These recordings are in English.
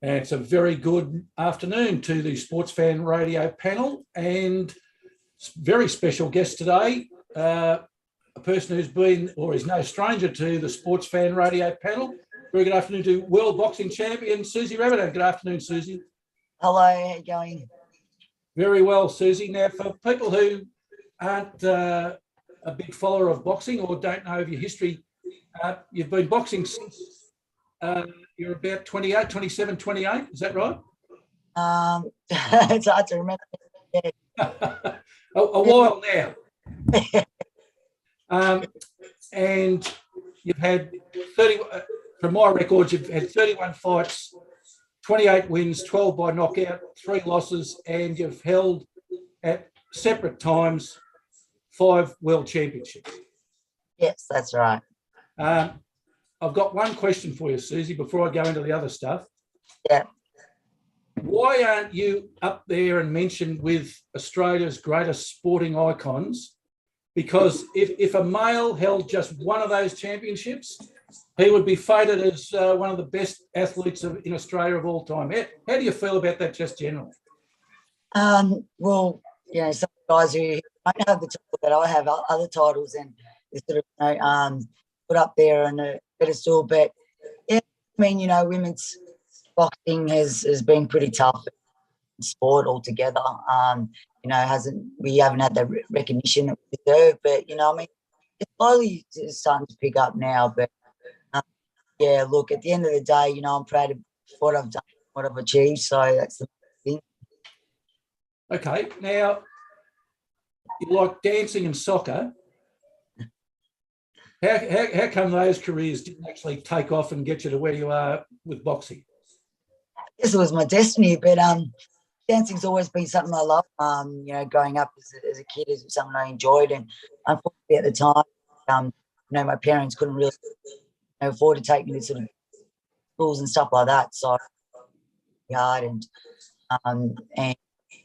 And it's a very good afternoon to the Sportsfan Radio panel, and very special guest today, a person who's been or is no stranger to the Sportsfan Radio panel. Very good afternoon to World Boxing Champion Susie Ramadan. Good afternoon, Susie. Hello, how you going? Very well, Susie. Now, for people who aren't a big follower of boxing or don't know of your history, you've been boxing since you're about 28, 27, 28. Is that right? It's hard to remember. Yeah. a while now. And you've had 30, from my records, you've had 31 fights, 28 wins, 12 by knockout, 3 losses, and you've held at separate times 5 world championships. Yes, that's right. I've got one question for you, Susie, before I go into the other stuff. Yeah. Why aren't you up there and mentioned with Australia's greatest sporting icons? Because if a male held just one of those championships, he would be feted as one of the best athletes in Australia of all time. How do you feel about that just generally? Well, you know, some guys who don't have the title that I have, other titles, and they sort of put up there on a pedestal. But yeah, I mean, you know, women's boxing has been pretty tough sport altogether. You know, we haven't had the recognition that we deserve. But you know, I mean, it's slowly starting to pick up now. But yeah, look, at the end of the day, you know, I'm proud of what I've done, what I've achieved. So that's the thing. Okay, now you like dancing and soccer. How come those careers didn't actually take off and get you to where you are with boxing? I guess it was my destiny, but dancing's always been something I love. You know, growing up as a kid, it was something I enjoyed, and unfortunately at the time, you know, my parents couldn't really afford to take me to sort of schools and stuff like that. So hard and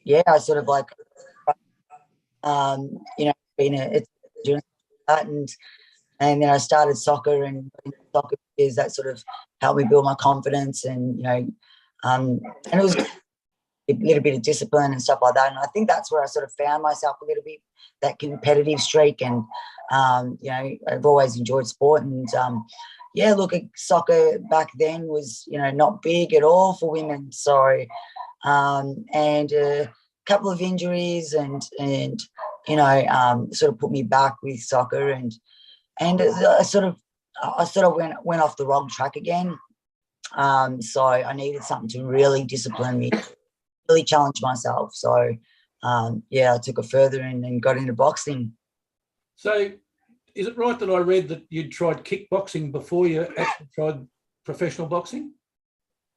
yeah, I sort of like you know, it's doing that, and then I started soccer, and soccer is that sort of helped me build my confidence, and you know, and it was a little bit of discipline and stuff like that. And I think that's where I sort of found myself a little bit, that competitive streak. And you know, I've always enjoyed sport, and yeah, look, soccer back then was, you know, not big at all for women. So and a couple of injuries and you know, sort of put me back with soccer, and I sort of went off the wrong track again. So I needed something to really discipline me, really challenge myself. So yeah, I took it further and got into boxing. So is it right that I read that you'd tried kickboxing before you actually tried professional boxing?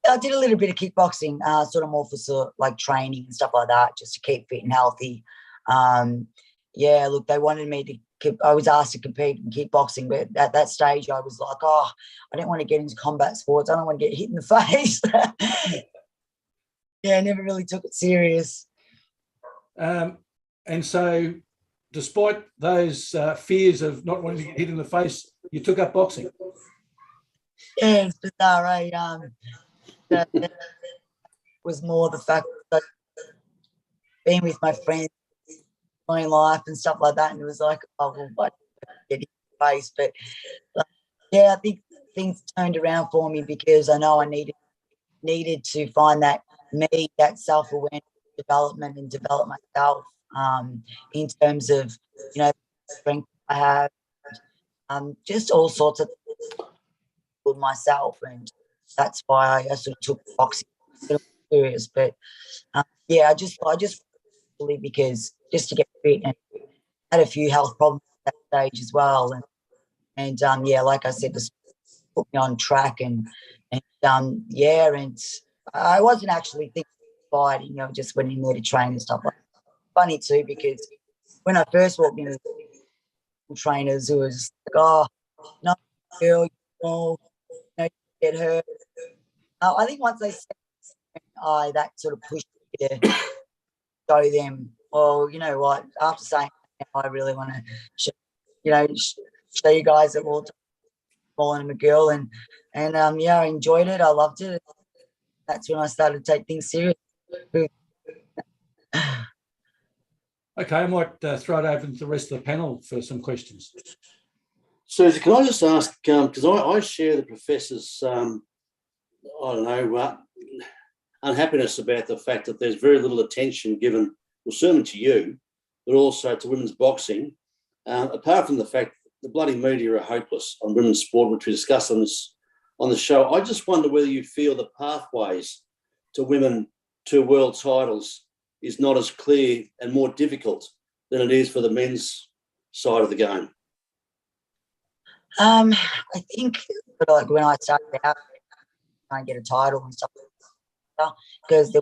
I did a little bit of kickboxing, sort of more for sort of like training and stuff like that, just to keep fit and healthy. Yeah, look, they wanted me to I was asked to compete in kickboxing, but at that stage I was like, oh, I didn't want to get into combat sports. I don't want to get hit in the face. Yeah, I never really took it serious. And so despite those fears of not wanting to get hit in the face, you took up boxing? Yeah, it's bizarre, right? That was more the fact that being with my friends, enjoying life and stuff like that, and it was like, oh, well, what, get in the face. But yeah, I think things turned around for me, because I know I needed to find that self-awareness, development, and develop myself in terms of, you know, strength I have, just all sorts of things myself, and that's why I sort of took boxing a little serious. But yeah, I just really, because just to get fit, and had a few health problems at that stage as well, and yeah, like I said, just put me on track, and yeah, and I wasn't actually thinking of fighting, you know, just went in there to train and stuff like that. Funny too, because when I first walked in, trainers who was like, oh, no, girl, you know, you get hurt. I think once they said that sort of pushed me to show them, well, you know what, after saying I really want to show you guys that we're calling him a girl, and yeah, I enjoyed it. I loved it. that's when I started to take things serious. Okay, I might throw it over to the rest of the panel for some questions. Susie, can I just ask, because I share the professor's, unhappiness about the fact that there's very little attention given, well, certainly to you, but also to women's boxing, apart from the fact that the bloody media are hopeless on women's sport, which we discussed on the show. I just wonder whether you feel the pathways to women to world titles is not as clear and more difficult than it is for the men's side of the game. I think like when I started out, trying to get a title and stuff, because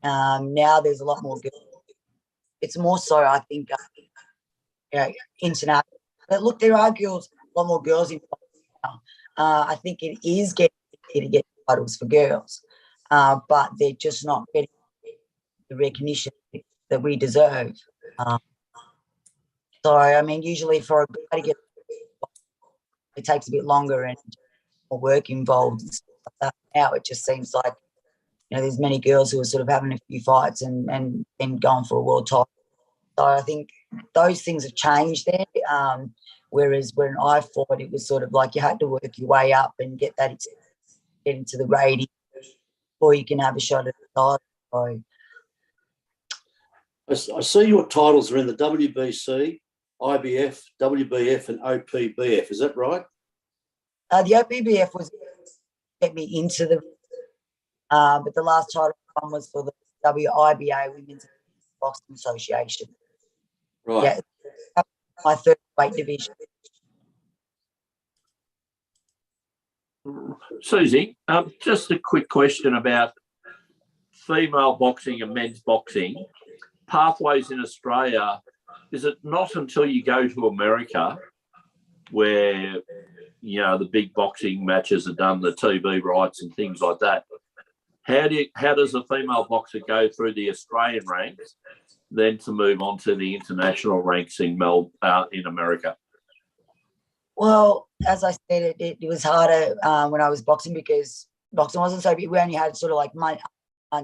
now there's a lot more girls. It's more so, I think, international. But look, there are girls, a lot more girls in now. I think it is getting easier to get titles for girls, but they're just not getting the recognition that we deserve. So, I mean, usually for a guy to get, it takes a bit longer and more work involved. And stuff like that. Now it just seems like, there's many girls who are sort of having a few fights and going for a world title. So I think those things have changed there. Whereas when I fought, it was sort of like you had to work your way up and get into the rating before you can have a shot at the title. I see your titles are in the WBC, IBF, WBF and OPBF. Is that right? The OPBF was get me into the, but the last title one was for the WIBA, Women's Boxing Association. Right. Yeah, my third weight division. Susie, just a quick question about female boxing and men's boxing. Pathways in Australia, is it not until you go to America where, the big boxing matches are done, the TV rights and things like that? How does a female boxer go through the Australian ranks then to move on to the international ranks in America? Well, as I said, it was harder when I was boxing because boxing wasn't so big. We only had sort of like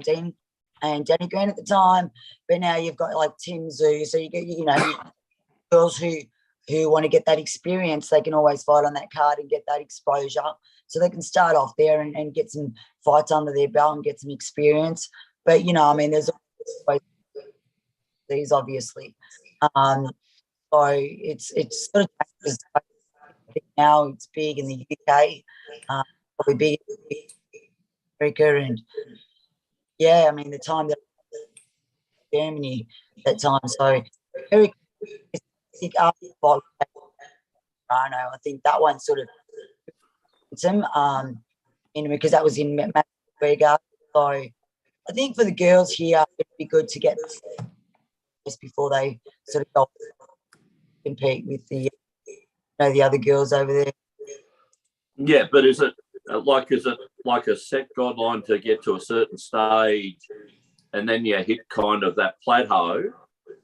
Dean and Danny Green at the time, but now you've got like Tim Zoo. So you get, girls who want to get that experience, they can always fight on that card and get that exposure. So they can start off there and get some fights under their belt and get some experience. But, there's always these, obviously. So it's sort of changes. I think now it's big in the UK, probably big in America. And, the time that Germany at that time. So very I think that one sort of because that was in McGregor. So I think for the girls here, it'd be good to get just before they sort of go compete with the other girls over there. Yeah, but is it like a set guideline to get to a certain stage, and then you hit kind of that plateau,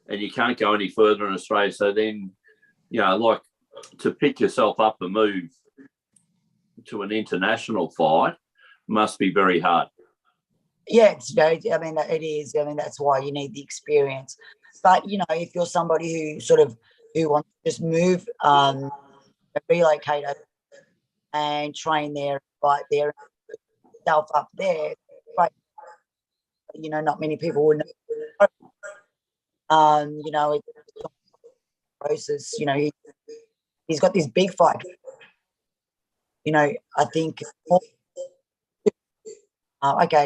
and you can't go any further in Australia? So then, like to pick yourself up and move to an international fight must be very hard. Yeah, it's very, it is. That's why you need the experience. But, if you're somebody who wants to just move, relocate and train there, right there, self up there, right? Not many people would know. It's a process, he's got this big fight. I think,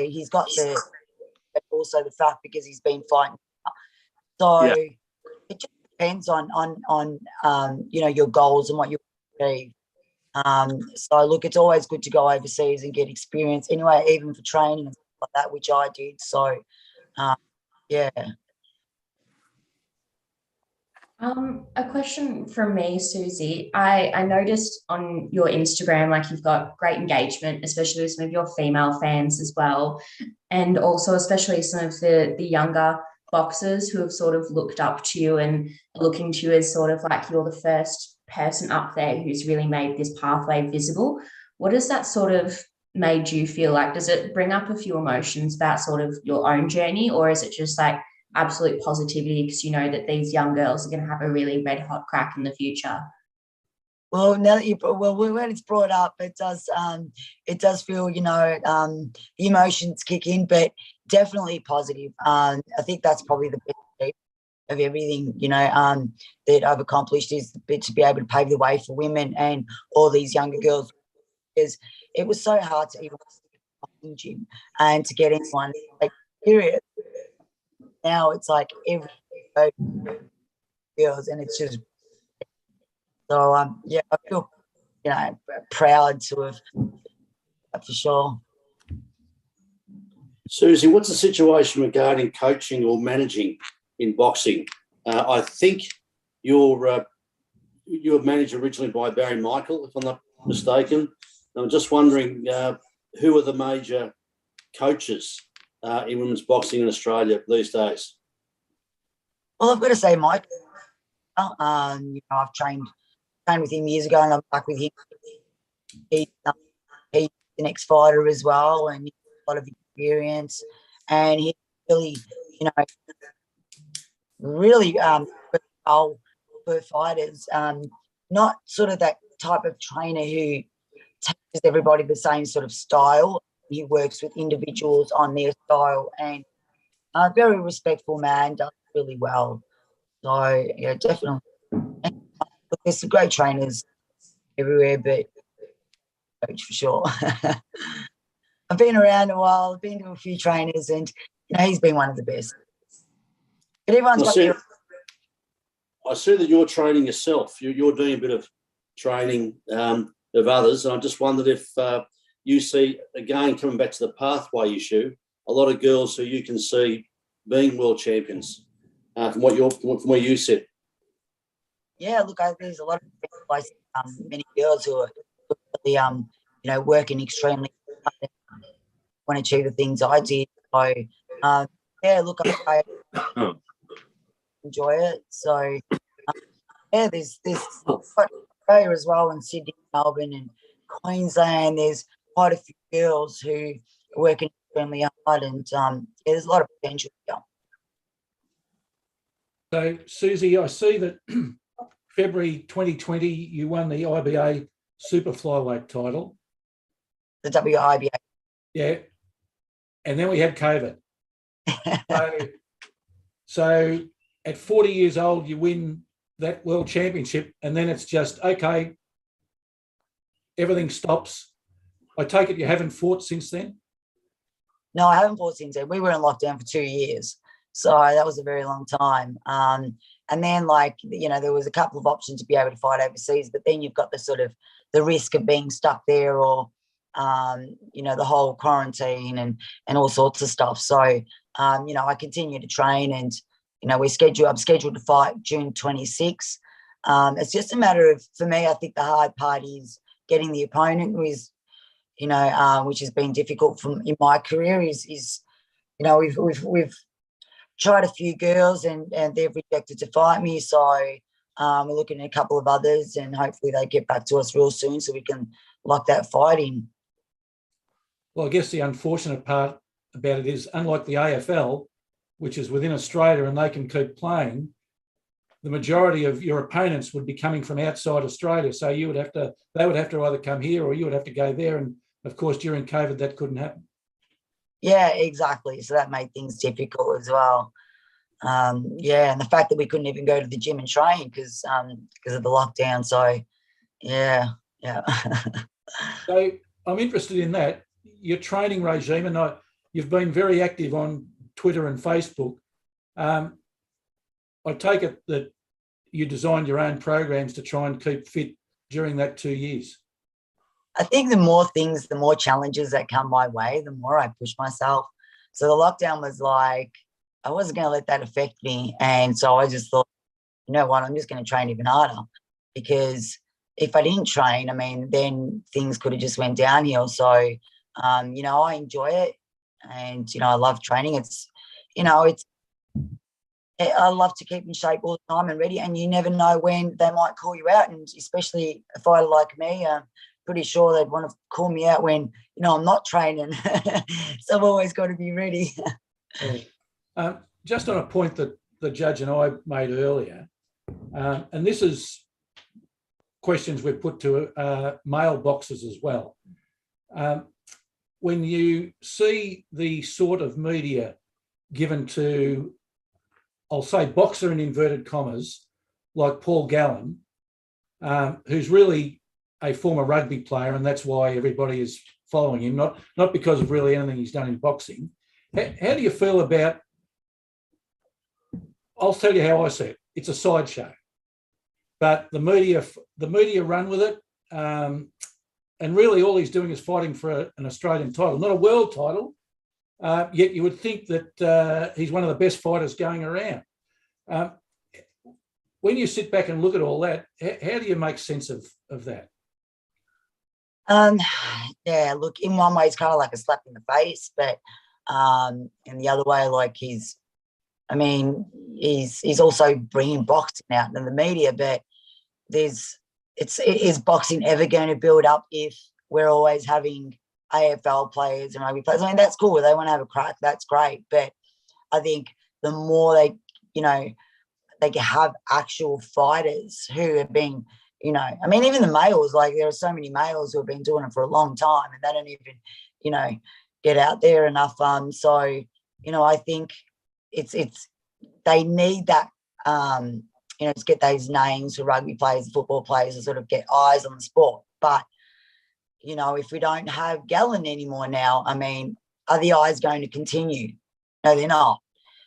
he's got also the fact because he's been fighting. So it just depends on your goals and what you achieve. So look, it's always good to go overseas and get experience anyway, even for training and stuff like that, which I did. So, yeah. A question from me, Susie. I noticed on your Instagram, like you've got great engagement, especially with some of your female fans as well, and also especially some of the younger boxers who have sort of looked up to you and looking to you as sort of like you're the first person up there who's really made this pathway visible. What does that sort of made you feel like, does it bring up a few emotions about sort of your own journey, or is it just like absolute positivity because you know that these young girls are going to have a really red hot crack in the future? Well, now that when it's brought up, it does feel, you know, the emotions kick in, but definitely positive. I think that's probably the best of everything, you know, that I've accomplished is to be able to pave the way for women and all these younger girls, because it was so hard to even in gym and to get anyone like period. Now it's like every girls, and it's just so yeah, I feel, you know, proud to have, for sure. Susie, what's the situation regarding coaching or managing in boxing? I think you were managed originally by Barry Michael, if I'm not mistaken. I'm just wondering who are the major coaches in women's boxing in Australia these days? Well, I've got to say, Mike. You know, I've trained with him years ago, and I'm back with him. He's an ex-fighter as well, and a lot of experience. And he really, you know, really well for fighters. Not sort of that type of trainer who teaches everybody the same sort of style. He works with individuals on their style, and a very respectful man, does really well. So yeah, definitely. And there's some great trainers everywhere, but coach for sure. I've been around a while. I've been to a few trainers, and you know, he's been one of the best. But everyone's I see that you're training yourself. You're doing a bit of training of others, and I just wondered if you see, again, coming back to the pathway issue, a lot of girls who you can see being world champions from where you sit. Yeah, look, there's a lot of many girls who are really, you know, working extremely hard and want to achieve the things I did. So, yeah, look, I enjoy it. So, yeah, there's quite Australia as well, in Sydney, Melbourne, and Queensland. There's quite a few girls who are working extremely hard, and yeah, there's a lot of potential here. So, Susie, I see that February 2020, you won the IBA superflyweight title. The WIBA. Yeah. And then we had COVID. So at 40 years old, you win that world championship, and then it's just, okay, everything stops. I take it you haven't fought since then? No, I haven't fought since then. We were in lockdown for 2 years. So that was a very long time. And then, like, you know, there was a couple of options to be able to fight overseas, but then you've got the sort of the risk of being stuck there, or, you know, the whole quarantine and all sorts of stuff. So, you know, I continue to train, and, you know, I'm scheduled to fight June 26. It's just a matter of, for me, I think the hard part is getting the opponent who is, you know, which has been difficult in my career is, you know, we've tried a few girls and they've rejected to fight me. So we're looking at a couple of others, and hopefully they get back to us real soon so we can lock that fight in. Well, I guess the unfortunate part about it is, unlike the AFL, which is within Australia and they can keep playing, the majority of your opponents would be coming from outside Australia. So they would have to either come here or you would have to go there. And of course, during COVID, that couldn't happen. Yeah, exactly. So that made things difficult as well. Yeah, and the fact that we couldn't even go to the gym and train because of the lockdown. So, yeah. So I'm interested in that. Your training regime, and you've been very active on Twitter and Facebook. I take it that you designed your own programs to try and keep fit during that 2 years. I think the more challenges that come my way, the more I push myself. So the lockdown was like, I wasn't going to let that affect me. And so I just thought, you know what, I'm just going to train even harder, because if I didn't train, I mean, then things could have just went downhill. So, you know, I enjoy it, and, you know, I love training. It's, you know, I love to keep in shape all the time and ready, and you never know when they might call you out, and especially a fighter like me, pretty sure they'd want to call me out when, I'm not training. So I've always got to be ready. Just on a point that the judge and I made earlier, and this is questions we've put to male boxers as well. When you see the sort of media given to, I'll say boxer in inverted commas, like Paul Gallen, who's really a former rugby player, and that's why everybody is following him, not because of really anything he's done in boxing. How do you feel about, I'll tell you how I see it. It's a sideshow, but the media run with it, and really all he's doing is fighting for an Australian title, not a world title, yet you would think that he's one of the best fighters going around. When you sit back and look at all that, how do you make sense of that? Yeah, look, in one way, it's kind of like a slap in the face, but in the other way, like he's also bringing boxing out in the media, but is boxing ever going to build up if we're always having AFL players and rugby players? I mean, that's cool. They want to have a crack. That's great. But I think the more they can have actual fighters who have been, even the males, like there are so many males who have been doing it for a long time and they don't even, get out there enough. So, I think they need that, to get those names for rugby players, football players, to sort of get eyes on the sport. But, if we don't have Gallen anymore now, are the eyes going to continue? No, they're not.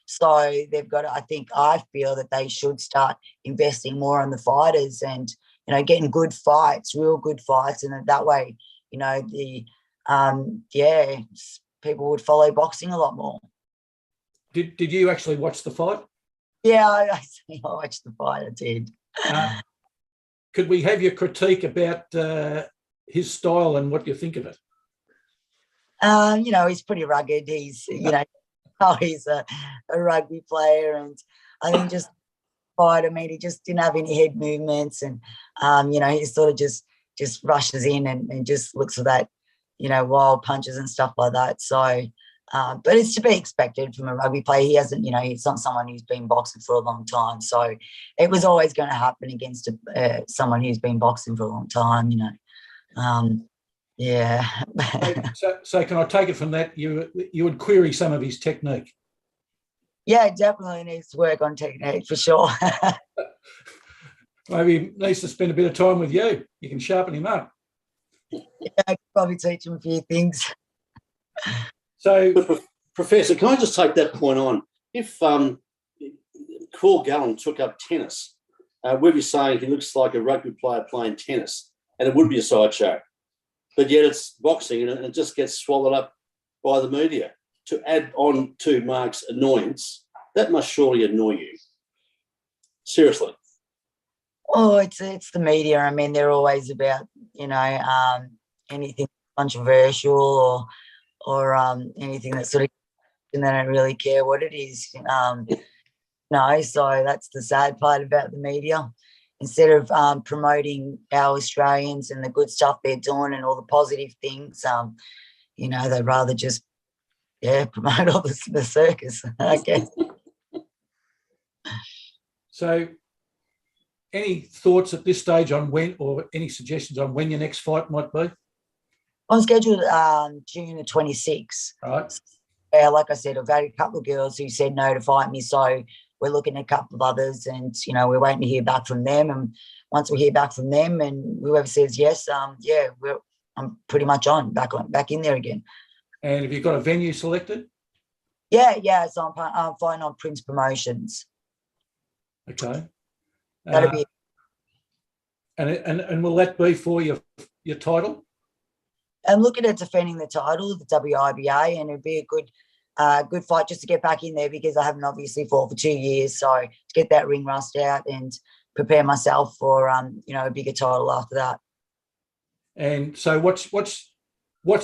So they've got to, I feel that they should start investing more on the fighters and, getting good fights, real good fights. And that way, people would follow boxing a lot more. Did you actually watch the fight? Yeah, I watched the fight. I did. Could we have your critique about his style and what you think of it? He's pretty rugged. He's, he's a rugby player, and I think just fight. He just didn't have any head movements, and he sort of just rushes in and just looks for that, wild punches and stuff like that. So, but it's to be expected from a rugby player. He hasn't, he's not someone who's been boxing for a long time. So it was always going to happen against someone who's been boxing for a long time. Yeah. So can I take it from that you would query some of his technique? Yeah, definitely needs to work on technique for sure. Maybe he needs to spend a bit of time with you. You can sharpen him up. Yeah, I could probably teach him a few things. So, Professor, can I just take that point on? If Paul Gallen took up tennis, we'd be saying he looks like a rugby player playing tennis, and it would be a sideshow. But yet it's boxing, and it just gets swallowed up by the media. To add on to Mark's annoyance, that must surely annoy you. Seriously. Oh, it's the media. They're always about, anything controversial or anything that sort of, and they don't really care what it is. So that's the sad part about the media. Instead of promoting our Australians and the good stuff they're doing and all the positive things, they'd rather just, promote all the circus, I guess. So any thoughts at this stage on when, or any suggestions on when your next fight might be? I'm scheduled June the 26th. Right. Like I said, I've had a couple of girls who said no to fight me, so we're looking at a couple of others, and we're waiting to hear back from them. And once we hear back from them, and whoever says yes, I'm pretty much back in there again. And have you got a venue selected? Yeah. So I'm fighting on Prince Promotions. Okay. That'll be. And will that be for your title? I'm looking at defending the title, the WIBA, and it'd be a good fight just to get back in there, because I haven't obviously fought for 2 years. So to get that ring rust out and prepare myself for a bigger title after that. And so what's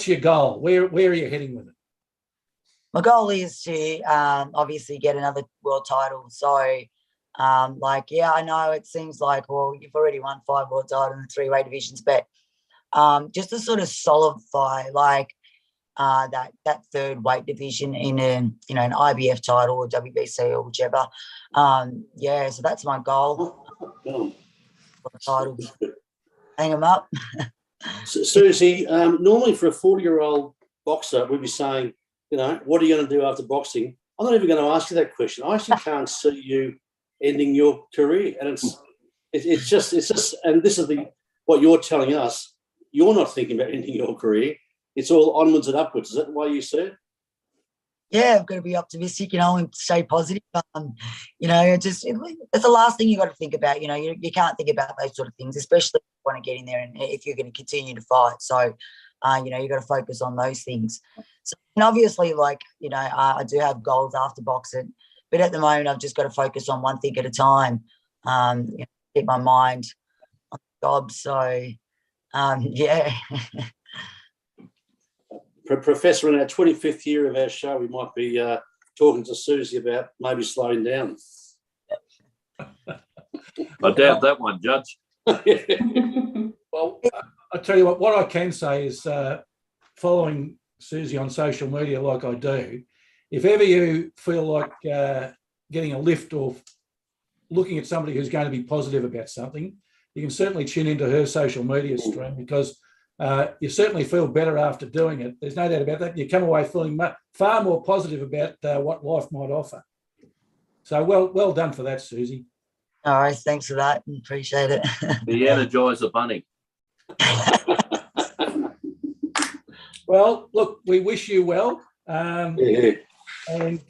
your goal? Where are you heading with it? My goal is to obviously get another world title. So I know it seems like, well, you've already won 5 world titles in the 3 weight divisions, but just to sort of solidify like that third weight division in an IBF title or WBC or whichever. So that's my goal. For the title. Hang them up. Susie, normally for a 40-year-old boxer, we'd be saying, what are you going to do after boxing? I'm not even going to ask you that question. I actually can't see you ending your career, and it's just, and this is what you're telling us. You're not thinking about ending your career. It's all onwards and upwards. Is that the way you see it? Yeah, I've got to be optimistic, and stay positive. It's the last thing you got to think about. You can't think about those sort of things, especially if you want to get in there and if you're going to continue to fight. So, you got to focus on those things. So, and obviously, I do have goals after boxing, but at the moment, I've just got to focus on one thing at a time. Keep my mind on the job. So, yeah. Professor, in our 25th year of our show, we might be talking to Susie about maybe slowing down. I doubt that one, Judge. Well, I'll tell you what I can say is following Susie on social media like I do, if ever you feel like getting a lift or looking at somebody who's going to be positive about something, you can certainly tune into her social media stream, because you certainly feel better after doing it. There's no doubt about that. You come away feeling far more positive about what life might offer. So well done for that, Susie. All right, thanks for that. Appreciate it. The Energizer Bunny. Well, look, we wish you well. Yeah. And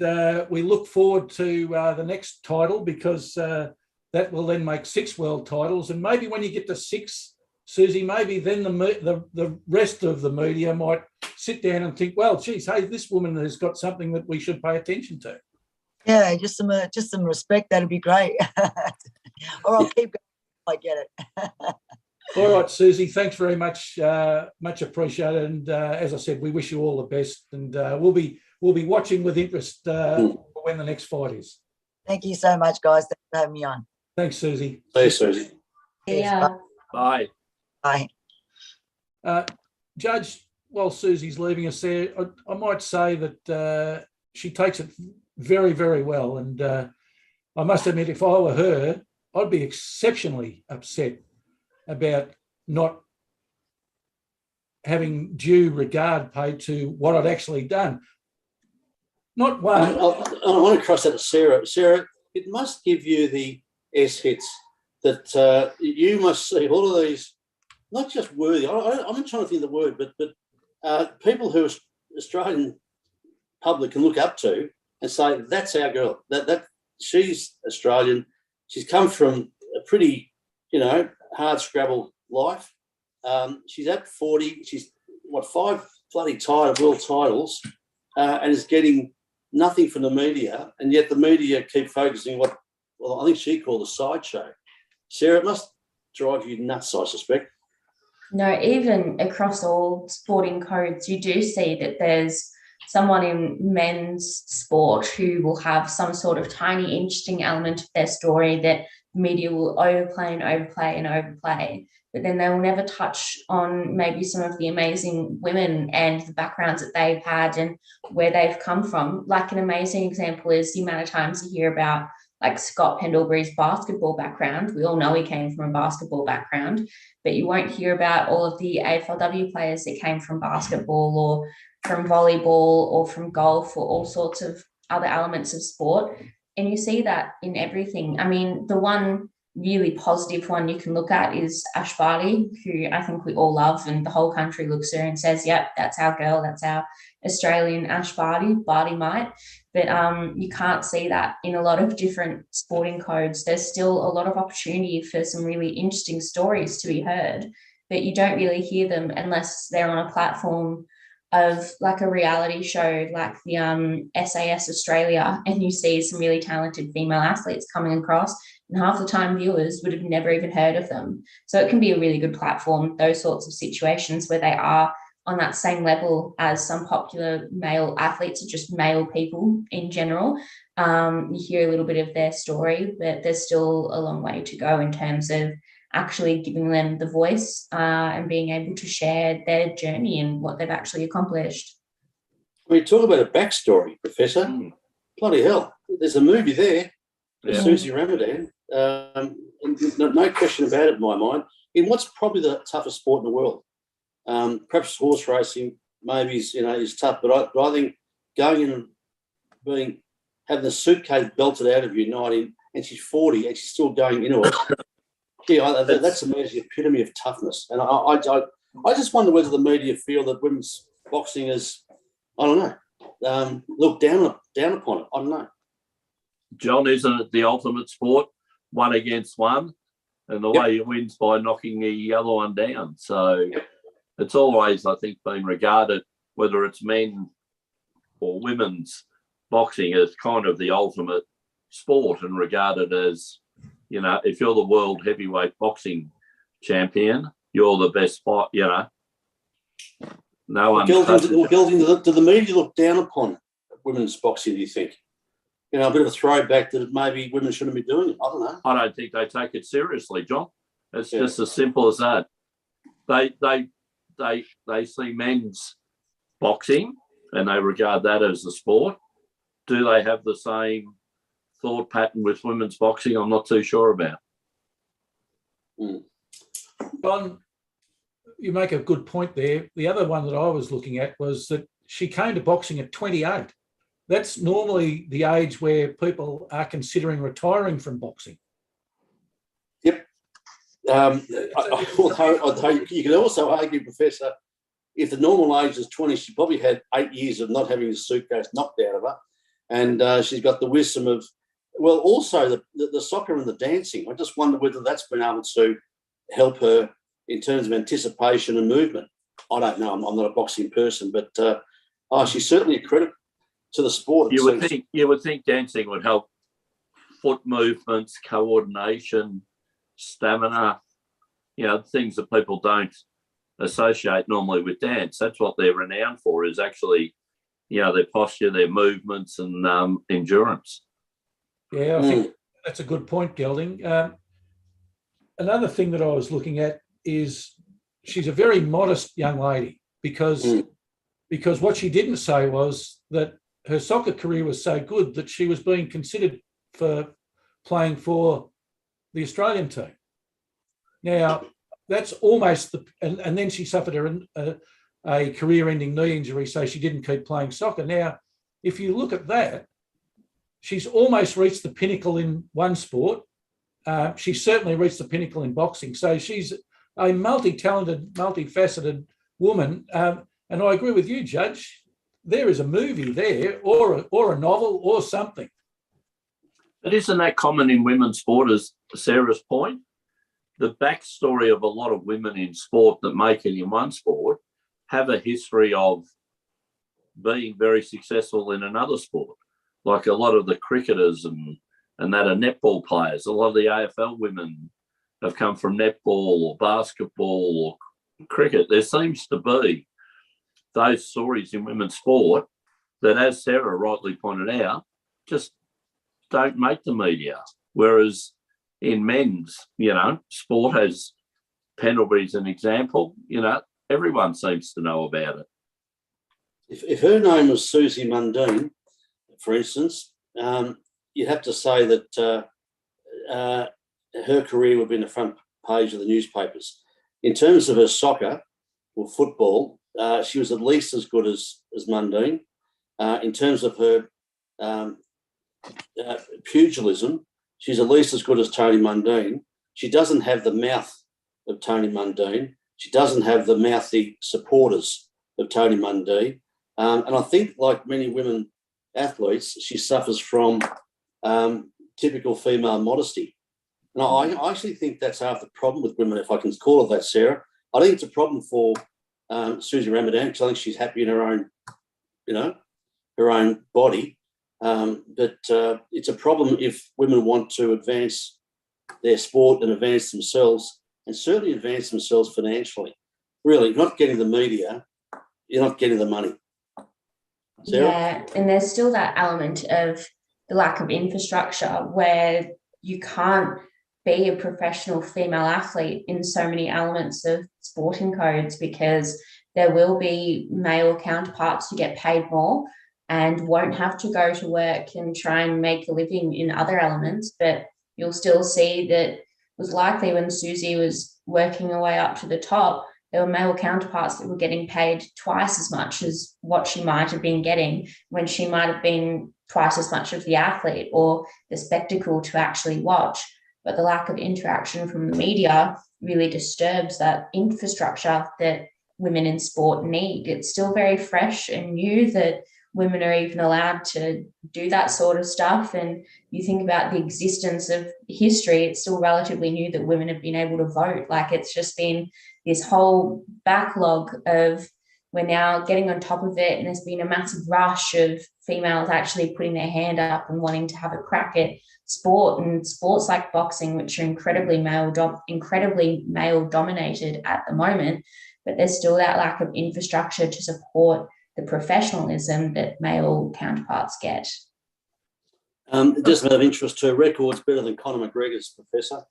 we look forward to the next title, because that will then make 6 world titles. And maybe when you get to 6, Susie, maybe then the rest of the media might sit down and think, well, geez, hey, this woman has got something that we should pay attention to. Yeah, just some respect. That'd be great. Or I'll keep going if I get it. All right, Susie, thanks very much. Much appreciated. And as I said, we wish you all the best. And we'll be watching with interest when the next fight is. Thank you so much, guys. Thanks for having me on. Thanks, Susie. Thanks, Susie. Yeah. Bye. Bye. Judge, while Susie's leaving us there, I might say that she takes it very, very well. And I must admit, if I were her, I'd be exceptionally upset about not having due regard paid to what I'd actually done. Not one. I want to cross that to Sarah. Sarah, it must give you the S hits that you must see all of these, not just worthy. I'm not trying to think of the word, but people who Australian public can look up to and say, that's our girl. That she's Australian. She's come from a pretty, hard scrabble life. She's at 40. She's 5 bloody world titles, and is getting nothing from the media, and yet the media keep focusing what I think she called a sideshow. Sarah, it must drive you nuts, I suspect. No, even across all sporting codes, you do see that there's someone in men's sport who will have some sort of tiny, interesting element of their story that the media will overplay. But then they will never touch on maybe some of the amazing women and the backgrounds that they've had and where they've come from. Like, an amazing example is the amount of times you hear about like Scott Pendlebury's basketball background. We all know he came from a basketball background, but you won't hear about all of the AFLW players that came from basketball or from volleyball or from golf or all sorts of other elements of sport. And you see that in everything. I mean, the one really positive one you can look at is Ash Barty, who I think we all love, and the whole country looks at her and says, yep, that's our girl, that's our Australian Ash Barty might. But you can't see that in a lot of different sporting codes. There's still a lot of opportunity for some really interesting stories to be heard, but you don't really hear them unless they're on a platform of like a reality show like the SAS Australia, and you see some really talented female athletes coming across, and half the time viewers would have never even heard of them. So it can be a really good platform, those sorts of situations where they are on that same level as some popular male athletes or just male people in general. You hear a little bit of their story, but there's still a long way to go in terms of actually giving them the voice and being able to share their journey and what they've actually accomplished. We talk about a backstory, Professor. Bloody hell, there's a movie there, Susie Ramadan. No question about it in my mind. In what's probably the toughest sport in the world, perhaps horse racing, maybe is tough, but I think going in and having the suitcase belted out of you 19, and she's 40 and she's still going into it. Yeah, that's a major epitome of toughness. And I just wonder whether the media feel that women's boxing is, I don't know, look down upon it. I don't know. John, isn't it the ultimate sport, one against one? And the way you win's by knocking the other one down. So it's always, I think, been regarded, whether it's men or women's boxing, as kind of the ultimate sport and regarded as, if you're the world heavyweight boxing champion, you're the best spot, No one. Gelding, do the media look down upon women's boxing, do you think? A bit of a throwback that maybe women shouldn't be doing it. I don't know. I don't think they take it seriously, John. It's just as simple as that. They see men's boxing and they regard that as a sport. Do they have the same thought pattern with women's boxing? I'm not too sure about. John, you make a good point there. The other one that I was looking at was that she came to boxing at 28. That's normally the age where people are considering retiring from boxing. Yep. Although you can also argue, Professor, if the normal age is 20, she probably had 8 years of not having the suitcase knocked out of her. And she's got the wisdom of, also the soccer and the dancing. I just wonder whether that's been able to help her in terms of anticipation and movement. I don't know. I'm not a boxing person, but she's certainly a credit to the sport. You would think dancing would help foot movements, coordination, stamina, things that people don't associate normally with dance. That's what they're renowned for, is actually, their posture, their movements and endurance. Yeah, I think that's a good point, Gelding. Another thing that I was looking at is she's a very modest young lady because what she didn't say was that her soccer career was so good that she was being considered for playing for the Australian team. Now, that's almost and then she suffered a career-ending knee injury, so she didn't keep playing soccer. Now, if you look at that, she's almost reached the pinnacle in one sport. She's certainly reached the pinnacle in boxing. So she's a multi-talented, multifaceted woman. And I agree with you, Judge. There is a movie there or a novel or something. But isn't that common in women's sport, as Sarah's point? The backstory of a lot of women in sport that make it in one sport have a history of being very successful in another sport. Like a lot of the cricketers and that are netball players. A lot of the AFL women have come from netball or basketball or cricket. There seems to be those stories in women's sport that, as Sarah rightly pointed out, just don't make the media. Whereas in men's, sport, as Pendlebury's an example, everyone seems to know about it. If her name was Susie Ramadan, for instance, you'd have to say that her career would be in the front page of the newspapers. In terms of her soccer or football, she was at least as good as Ramadan. In terms of her pugilism, she's at least as good as Tony Ramadan. She doesn't have the mouth of Tony Ramadan. She doesn't have the mouthy supporters of Tony Ramadan. And I think, like many women athletes, she suffers from typical female modesty. And I actually think that's half the problem with women, if I can call it that, Sarah. I think it's a problem for Susie Ramadan, because I think she's happy in her own, her own body. But it's a problem if women want to advance their sport and advance themselves, and certainly advance themselves financially. Really, you're not getting the media, you're not getting the money. Sarah? Yeah, and there's still that element of the lack of infrastructure where you can't be a professional female athlete in so many elements of sporting codes, because there will be male counterparts who get paid more and won't have to go to work and try and make a living in other elements. But you'll still see that it was likely when Susie was working her way up to the top, there were male counterparts that were getting paid twice as much as what she might have been getting when she might have been twice as much of the athlete or the spectacle to actually watch. But the lack of interaction from the media really disturbs that infrastructure that women in sport need. It's still very fresh and new that women are even allowed to do that sort of stuff. And you think about the existence of history, it's still relatively new that women have been able to vote. Like, it's just been this whole backlog of, we're now getting on top of it, and there's been a massive rush of females actually putting their hand up and wanting to have a crack at sport, and sports like boxing, which are incredibly male dominated at the moment. But there's still that lack of infrastructure to support the professionalism that male counterparts get. Just a bit of interest, her record's better than Conor McGregor's, Professor.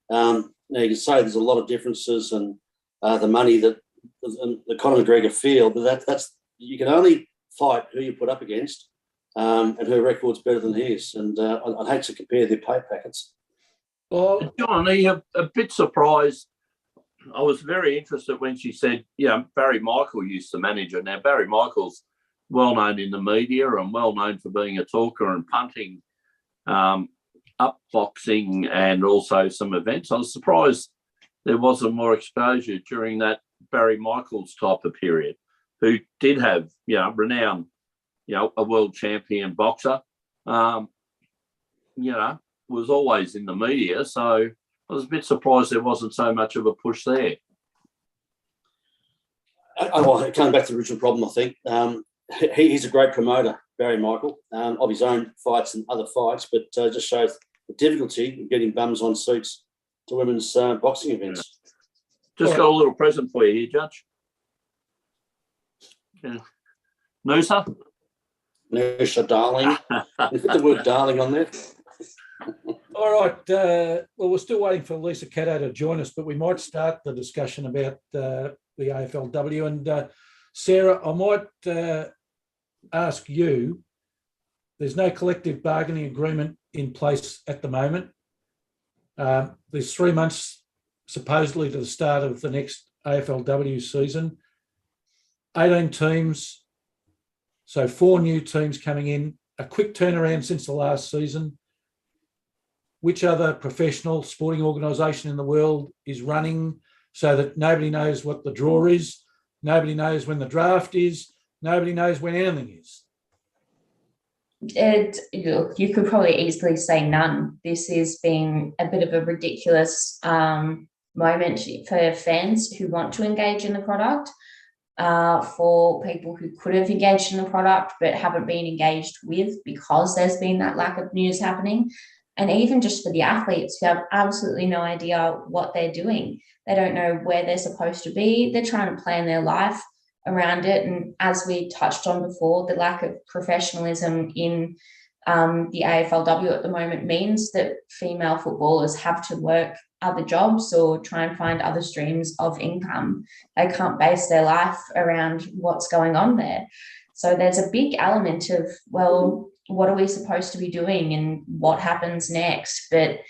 Now you can say there's a lot of differences, and the money that the Conor McGregor field, but that's you can only fight who you put up against, and her record's better than his. And I'd hate to compare their pay packets. Well, Johnny, a bit surprised. I was very interested when she said, Barry Michael used to manage her. Now, Barry Michael's well known in the media and well known for being a talker and punting, up boxing and also some events. I was surprised there wasn't more exposure during that Barry Michaels type of period, who did have, renowned, a world champion boxer, was always in the media. So I was a bit surprised there wasn't so much of a push there. Coming back to the original problem, I think he's a great promoter, Barry Michael, of his own fights and other fights, but just shows the difficulty of getting bums on seats to women's boxing events. Just got a little present for you here, Judge. Yeah. Noosa, darling. You put the word darling on there. all right. Well, we're still waiting for Lisa Caddo to join us, but we might start the discussion about the AFLW. And Sarah, I might ask you, there's no collective bargaining agreement in place at the moment. There's 3 months supposedly to the start of the next AFLW season. 18 teams, so 4 new teams coming in, a quick turnaround since the last season. Which other professional sporting organisation in the world is running so that nobody knows what the draw is, nobody knows when the draft is, nobody knows when anything is? You could probably easily say none. This has been a bit of a ridiculous moment for fans who want to engage in the product, for people who could have engaged in the product but haven't been engaged with because there's been that lack of news happening. And even just for the athletes who have absolutely no idea what they're doing. They don't know where they're supposed to be. They're trying to plan their life around it. And as we touched on before, the lack of professionalism in the AFLW at the moment means that female footballers have to work other jobs or try and find other streams of income. They can't base their life around what's going on there. So there's a big element of, well, what are we supposed to be doing and what happens next? But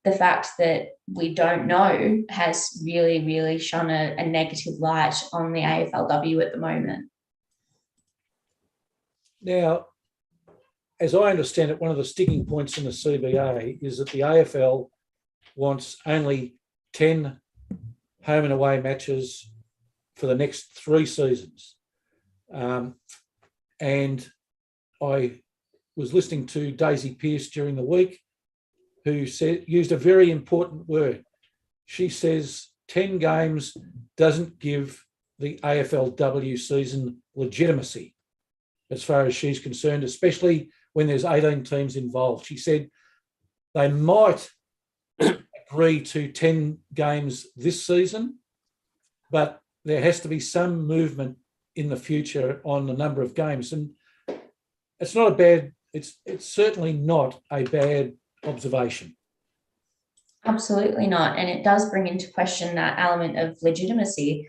the fact that we don't know has really, really shone a negative light on the AFLW at the moment. Now, as I understand it, one of the sticking points in the CBA is that the AFL wants only 10 home and away matches for the next 3 seasons. And I was listening to Daisy Pearce during the week, who used a very important word. She says 10 games doesn't give the AFLW season legitimacy as far as she's concerned, especially when there's 18 teams involved. She said they might agree to 10 games this season, but there has to be some movement in the future on the number of games. And it's certainly not a bad observation. Absolutely not. And it does bring into question that element of legitimacy,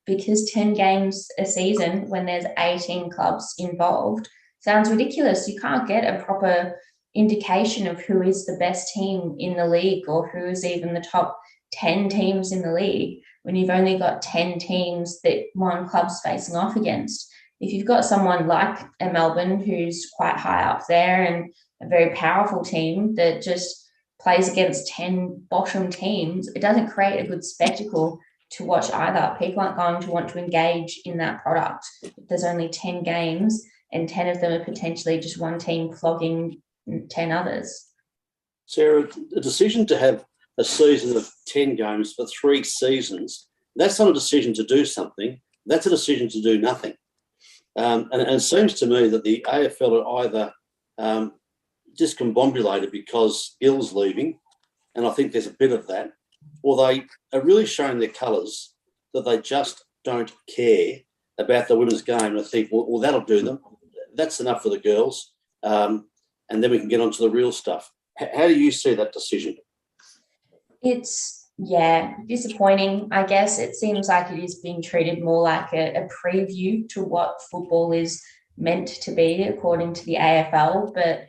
because 10 games a season when there's 18 clubs involved sounds ridiculous. You can't get a proper indication of who is the best team in the league or who is even the top 10 teams in the league when you've only got 10 teams that one club's facing off against. If you've got someone like a Melbourne who's quite high up there and a very powerful team that just plays against 10 bottom teams, it doesn't create a good spectacle to watch either. People aren't going to want to engage in that product. If there's only 10 games and 10 of them are potentially just one team flogging 10 others. Sarah, the decision to have a season of 10 games for 3 seasons, that's not a decision to do something, that's a decision to do nothing. And it seems to me that the AFL are either discombobulated because Gill's leaving, and I think there's a bit of that, or they are really showing their colours that they just don't care about the women's game. I think, well, that'll do them. That's enough for the girls. And then we can get on to the real stuff. How do you see that decision? It's, disappointing. I guess it seems like it is being treated more like a preview to what football is meant to be, according to the AFL. But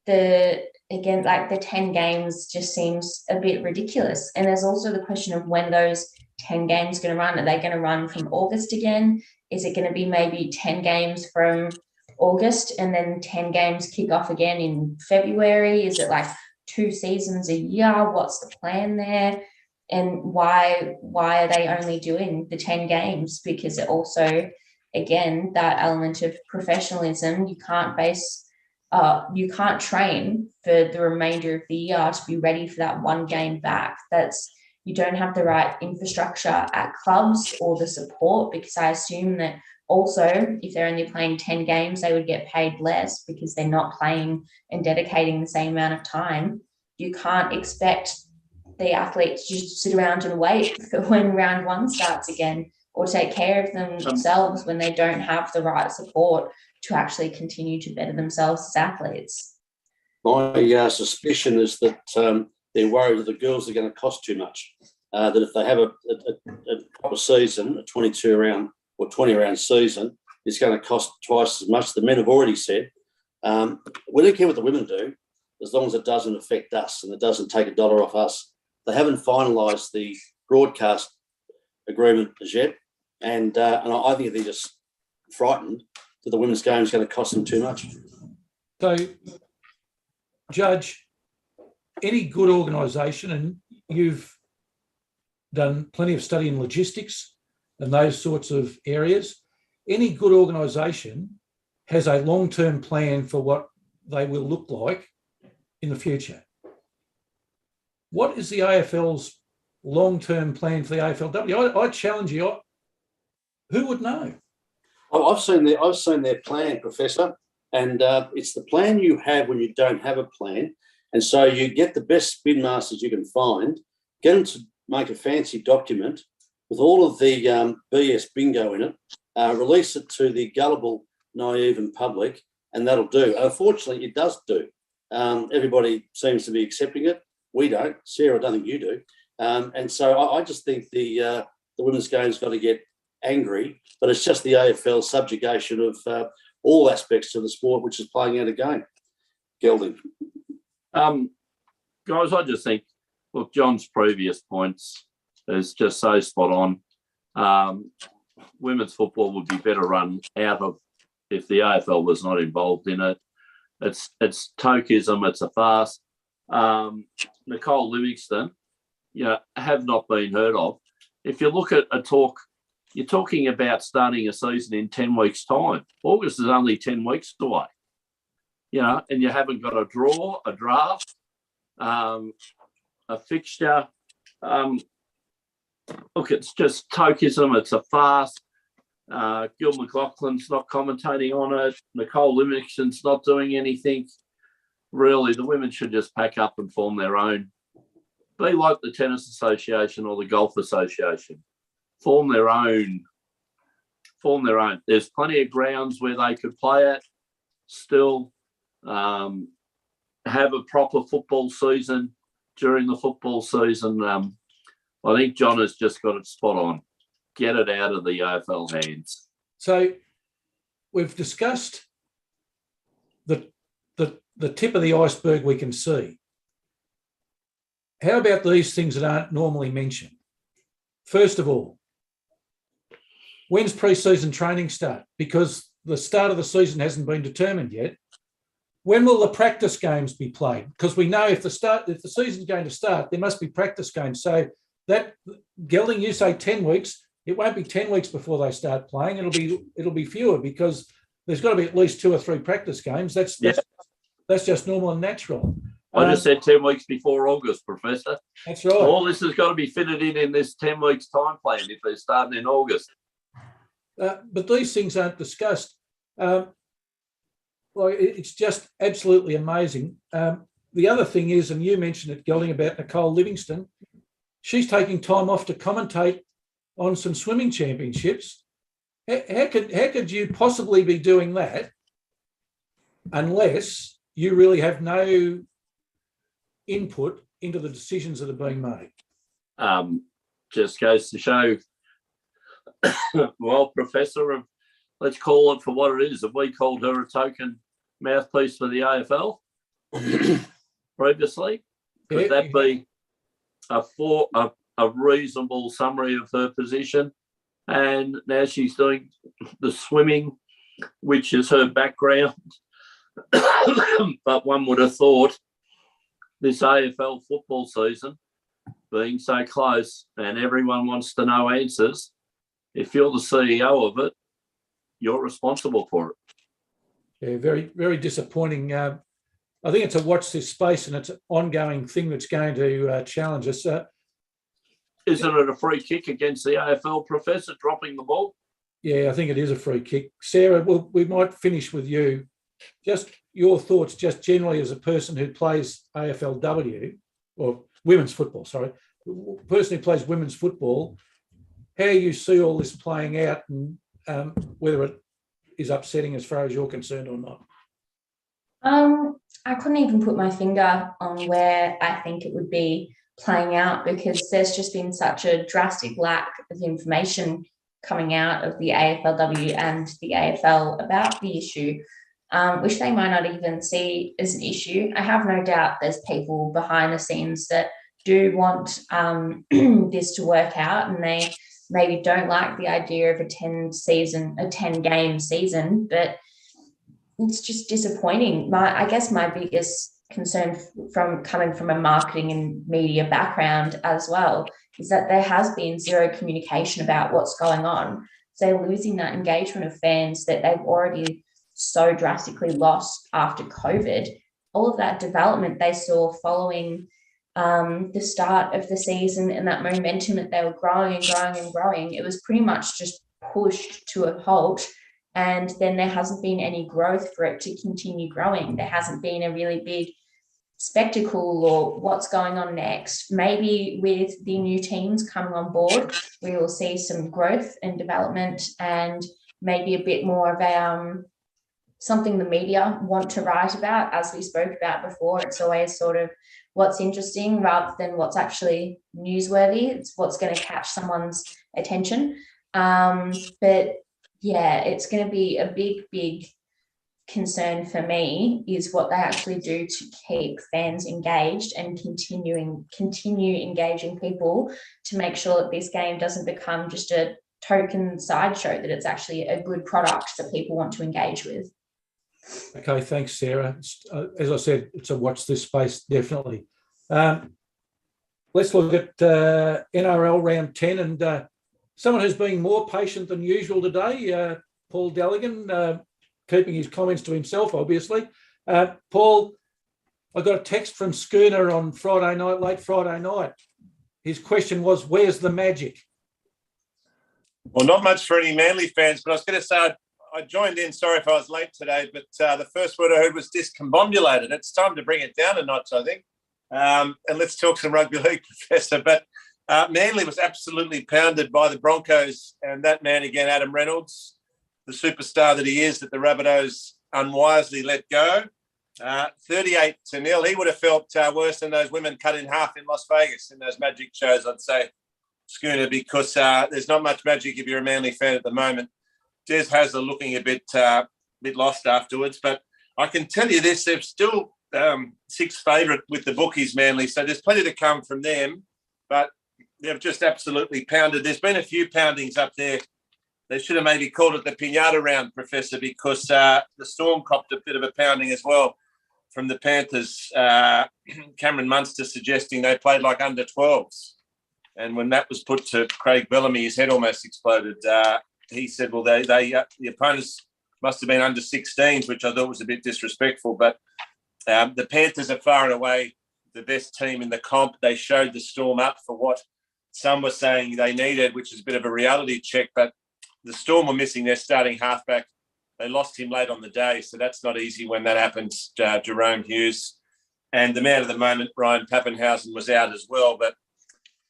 the 10 games just seems a bit ridiculous. And there's also the question of when those 10 games going to run. Are they going to run from August again? Is it going to be maybe 10 games from August and then 10 games kick off again in February? Is it like 2 seasons a year? What's the plan there? And why are they only doing the 10 games? Because it also, again, that element of professionalism, you can't train for the remainder of the year to be ready for that one game back. You don't have the right infrastructure at clubs or the support, because I assume that also, if they're only playing 10 games, they would get paid less because they're not playing and dedicating the same amount of time. You can't expect the athletes to just sit around and wait for when round 1 starts again, or take care of themselves when they don't have the right support to actually continue to better themselves as athletes. My suspicion is that they're worried that the girls are going to cost too much, that if they have a proper season, a 22-round or 20-round season, it's going to cost twice as much. The men have already said, we don't care what the women do, as long as it doesn't affect us and it doesn't take $1 off us. They haven't finalised the broadcast agreement as yet, and I think they're just frightened that the women's game is going to cost them too much. So, Judge, any good organisation, and you've done plenty of study in logistics and those sorts of areas, any good organisation has a long-term plan for what they will look like in the future. What is the AFL's long-term plan for the AFLW? I challenge you. Who would know? I've seen their plan, Professor, and it's the plan you have when you don't have a plan. And so you get the best spin masters you can find, get them to make a fancy document with all of the BS bingo in it, release it to the gullible, naive and public, and that'll do. Unfortunately, it does do. Everybody seems to be accepting it. We don't. Sarah, I don't think you do. And so I just think the women's game's got to get angry, but it's just the AFL subjugation of all aspects of the sport, which is playing out a game. Gelding. Guys, I just think, look, John's previous points is just so spot on. Women's football would be better run out of if the AFL was not involved in it. It's tokeism, it's a farce. Nicole Livingston, have not been heard of. If you look at a talk, you're talking about starting a season in 10 weeks' time. August is only 10 weeks away, and you haven't got a draw, a draft, a fixture. Look, it's just tokeism. It's a farce. Gil McLaughlin's not commentating on it. Nicole Livingston's not doing anything. Really, the women should just pack up and form their own. Be like the Tennis Association or the Golf Association. Form their own. There's plenty of grounds where they could play at still. Have a proper football season. during the football season. I think John has just got it spot on. Get it out of the AFL hands. So we've discussed the tip of the iceberg we can see. How about these things that aren't normally mentioned? First of all, when's pre-season training start? Because the start of the season hasn't been determined yet. When will the practice games be played? Because we know if the season's going to start, there must be practice games. So that Gelding, you say 10 weeks. It won't be 10 weeks before they start playing. It'll be fewer because there's got to be at least 2 or 3 practice games. That's just normal and natural. I just said 10 weeks before August, Professor. That's right. All this has got to be fitted in this 10 weeks time plan if they're starting in August. But these things aren't discussed. It's just absolutely amazing. The other thing is, and you mentioned it, Gelding, about Nicole Livingston. She's taking time off to commentate on some swimming championships. How could you possibly be doing that unless you really have no input into the decisions that are being made? Just goes to show, well, Professor, let's call it for what it is. Have we called her a token mouthpiece for the AFL previously? Could that be a reasonable summary of her position? And now she's doing the swimming, which is her background. But one would have thought this AFL football season being so close and everyone wants to know answers, if you're the CEO of it, you're responsible for it. Yeah, very, very disappointing. I think it's a watch this space and it's an ongoing thing that's going to challenge us. Isn't it a free kick against the AFL, Professor, dropping the ball? Yeah, I think it is a free kick. Sarah, we might finish with you. Just your thoughts, just generally as a person who plays AFLW, or women's football, sorry, person who plays women's football, how you see all this playing out and whether it is upsetting as far as you're concerned or not. I couldn't even put my finger on where I think it would be playing out because there's just been such a drastic lack of information coming out of the AFLW and the AFL about the issue, which they might not even see as an issue. I have no doubt there's people behind the scenes that do want this to work out, and they maybe don't like the idea of a 10-game season, but it's just disappointing. I guess my biggest concern coming from a marketing and media background as well is that there has been zero communication about what's going on. So they're losing that engagement of fans that they've already so drastically lost after COVID. All of that development they saw following the start of the season and that momentum that they were growing and growing and growing, it was pretty much just pushed to a halt. And then there hasn't been any growth for it to continue growing. There hasn't been a really big spectacle or what's going on next. Maybe with the new teams coming on board, we will see some growth and development and maybe a bit more of something the media want to write about. As we spoke about before, it's always sort of what's interesting rather than what's actually newsworthy. It's what's going to catch someone's attention. But yeah, it's going to be a big concern for me is what they actually do to keep fans engaged and continue engaging people to make sure that this game doesn't become just a token sideshow, that it's actually a good product that people want to engage with. Okay, thanks, Sarah. As I said, it's a watch this space, definitely. Let's look at NRL Round 10 and someone who's been more patient than usual today, Paul Dalligan, keeping his comments to himself, obviously. Paul, I got a text from Schooner on Friday night, late Friday night. His question was, where's the magic? Well, not much for any Manly fans, but I was going to say I joined in. Sorry if I was late today, but the first word I heard was discombobulated. It's time to bring it down a notch, I think. And let's talk some rugby league, Professor. But Manly was absolutely pounded by the Broncos, and that man again, Adam Reynolds, the superstar that he is, that the Rabbitohs unwisely let go. 38-0. He would have felt worse than those women cut in half in Las Vegas in those Magic shows, I'd say, Schooner, because there's not much magic if you're a Manly fan at the moment. Des Hasler looking a bit lost afterwards, but I can tell you this, they're still sixth favourite with the bookies, Manly, so there's plenty to come from them, but they've just absolutely pounded. There's been a few poundings up there. They should have maybe called it the Pinata round, Professor, because the Storm copped a bit of a pounding as well from the Panthers. Cameron Munster suggesting they played like under 12s. And when that was put to Craig Bellamy, his head almost exploded. He said, well, the opponents must have been under 16s, which I thought was a bit disrespectful. But the Panthers are far and away the best team in the comp. They showed the Storm up for what some were saying they needed, which is a bit of a reality check. But the Storm were missing their starting halfback. They lost him late on the day, so that's not easy when that happens. Jerome Hughes. And the man of the moment, Ryan Pappenhausen, was out as well. But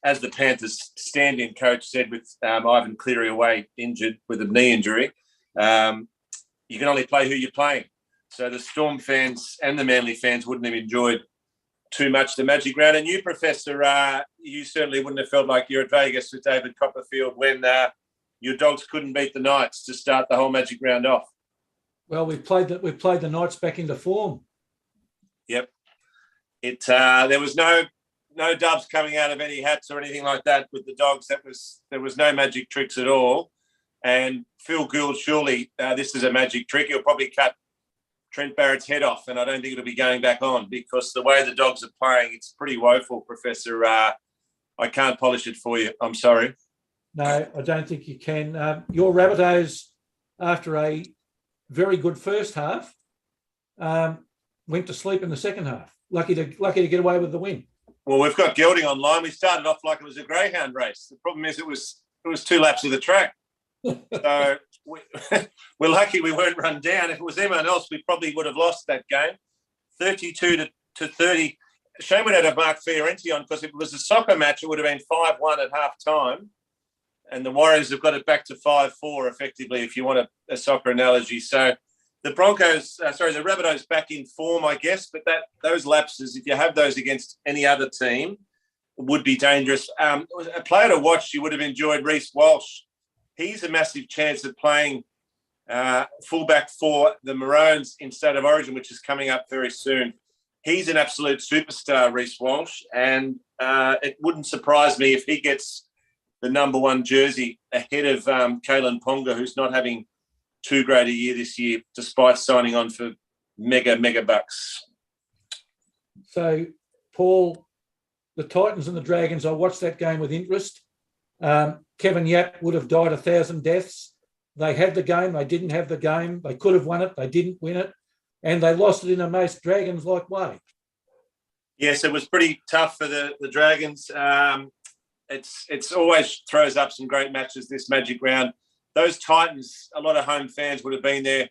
as the Panthers stand-in coach said, with Ivan Cleary away injured with a knee injury, you can only play who you're playing. So the Storm fans and the Manly fans wouldn't have enjoyed too much the Magic Round. And you, Professor, you certainly wouldn't have felt like you're at Vegas with David Copperfield when your Dogs couldn't beat the Knights to start the whole Magic Round off. Well, we played the Knights back into form. Yep. There was no dubs coming out of any hats or anything like that with the Dogs. There was no magic tricks at all. And Phil Gould, surely this is a magic trick. He'll probably cut Trent Barrett's head off, and I don't think it'll be going back on because the way the Dogs are playing, it's pretty woeful, Professor. I can't polish it for you. I'm sorry. No, I don't think you can. Your Rabbitohs, after a very good first half, went to sleep in the second half. Lucky to get away with the win. Well, we've got Gelding online. We started off like it was a greyhound race. The problem is it was 2 laps of the track. So we're lucky we weren't run down. If it was anyone else, we probably would have lost that game. 32 to 30. Shame we don't have Mark Fiorenzi on, because if it was a soccer match, it would have been 5-1 at half time. And the Warriors have got it back to 5-4 effectively, if you want a soccer analogy. So the Rabbitohs back in form, I guess, but those lapses, if you have those against any other team, would be dangerous. A player to watch, you would have enjoyed Rhys Walsh. He's a massive chance of playing fullback for the Maroons in State of Origin, which is coming up very soon. He's an absolute superstar, Rhys Walsh, and it wouldn't surprise me if he gets the number 1 jersey ahead of Kalen Ponga, who's not having too great a year this year, despite signing on for mega bucks. So, Paul, the Titans and the Dragons, I watched that game with interest. Kevin Yap would have died 1,000 deaths. They had the game. They didn't have the game. They could have won it. They didn't win it. And they lost it in a most Dragons-like way. Yes, it was pretty tough for the Dragons. It's always throws up some great matches, this Magic Round. Those Titans, a lot of home fans would have been there